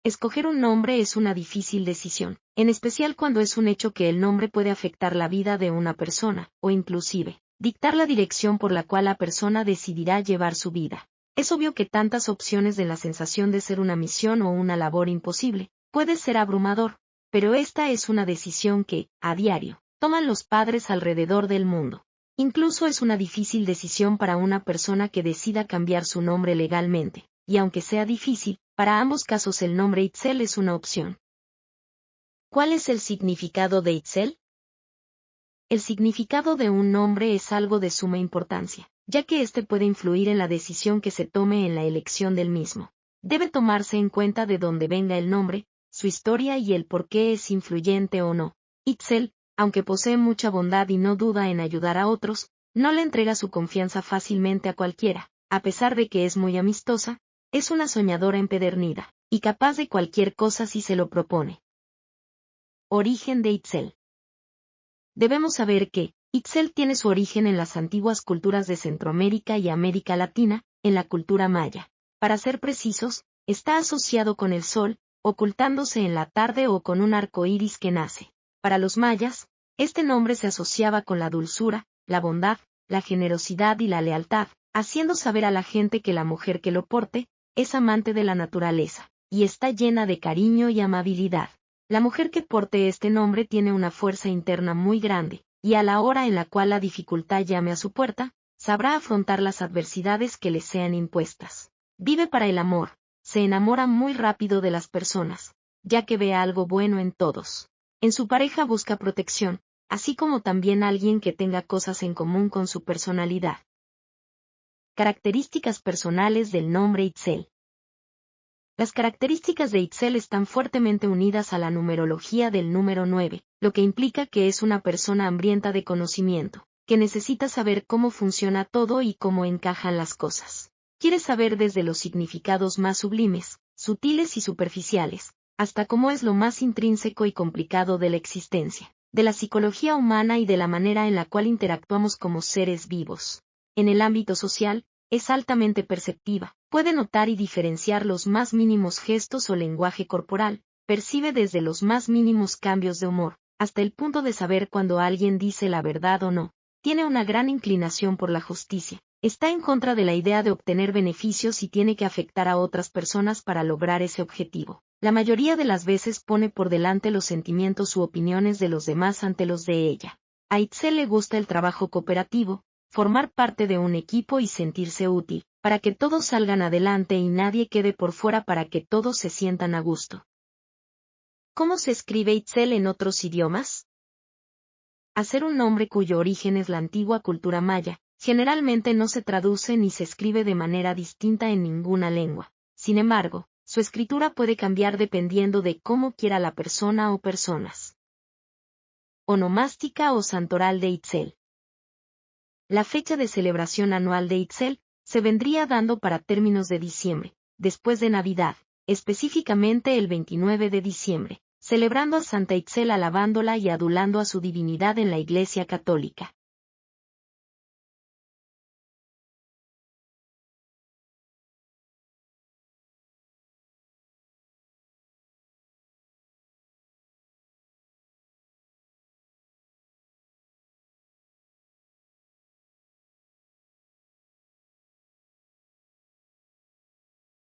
Escoger un nombre es una difícil decisión, en especial cuando es un hecho que el nombre puede afectar la vida de una persona, o inclusive, dictar la dirección por la cual la persona decidirá llevar su vida. Es obvio que tantas opciones de la sensación de ser una misión o una labor imposible, puede ser abrumador, pero esta es una decisión que, a diario, toman los padres alrededor del mundo. Incluso es una difícil decisión para una persona que decida cambiar su nombre legalmente, y aunque sea difícil, para ambos casos el nombre Itzel es una opción. ¿Cuál es el significado de Itzel? El significado de un nombre es algo de suma importancia, ya que éste puede influir en la decisión que se tome en la elección del mismo. Debe tomarse en cuenta de dónde venga el nombre, su historia y el por qué es influyente o no. Itzel, aunque posee mucha bondad y no duda en ayudar a otros, no le entrega su confianza fácilmente a cualquiera, a pesar de que es muy amistosa, es una soñadora empedernida, y capaz de cualquier cosa si se lo propone. Origen de Itzel. Debemos saber que, Itzel tiene su origen en las antiguas culturas de Centroamérica y América Latina, en la cultura maya. Para ser precisos, está asociado con el sol, ocultándose en la tarde o con un arco iris que nace. Para los mayas, este nombre se asociaba con la dulzura, la bondad, la generosidad y la lealtad, haciendo saber a la gente que la mujer que lo porte, es amante de la naturaleza, y está llena de cariño y amabilidad. La mujer que porte este nombre tiene una fuerza interna muy grande, y a la hora en la cual la dificultad llame a su puerta, sabrá afrontar las adversidades que le sean impuestas. Vive para el amor, se enamora muy rápido de las personas, ya que ve algo bueno en todos. En su pareja busca protección, así como también alguien que tenga cosas en común con su personalidad. Características personales del nombre Itzel. Las características de Itzel están fuertemente unidas a la numerología del número 9, lo que implica que es una persona hambrienta de conocimiento, que necesita saber cómo funciona todo y cómo encajan las cosas. Quiere saber desde los significados más sublimes, sutiles y superficiales, hasta cómo es lo más intrínseco y complicado de la existencia, de la psicología humana y de la manera en la cual interactuamos como seres vivos. En el ámbito social, es altamente perceptiva, puede notar y diferenciar los más mínimos gestos o lenguaje corporal, percibe desde los más mínimos cambios de humor, hasta el punto de saber cuando alguien dice la verdad o no. Tiene una gran inclinación por la justicia, está en contra de la idea de obtener beneficios y tiene que afectar a otras personas para lograr ese objetivo. La mayoría de las veces pone por delante los sentimientos u opiniones de los demás ante los de ella. A Itzel le gusta el trabajo cooperativo, formar parte de un equipo y sentirse útil, para que todos salgan adelante y nadie quede por fuera para que todos se sientan a gusto. ¿Cómo se escribe Itzel en otros idiomas? Hacer un nombre cuyo origen es la antigua cultura maya, generalmente no se traduce ni se escribe de manera distinta en ninguna lengua. Sin embargo, su escritura puede cambiar dependiendo de cómo quiera la persona o personas. Onomástica o santoral de Itzel. La fecha de celebración anual de Itzel se vendría dando para términos de diciembre, después de Navidad, específicamente el 29 de diciembre, celebrando a Santa Itzel alabándola y adulando a su divinidad en la Iglesia Católica.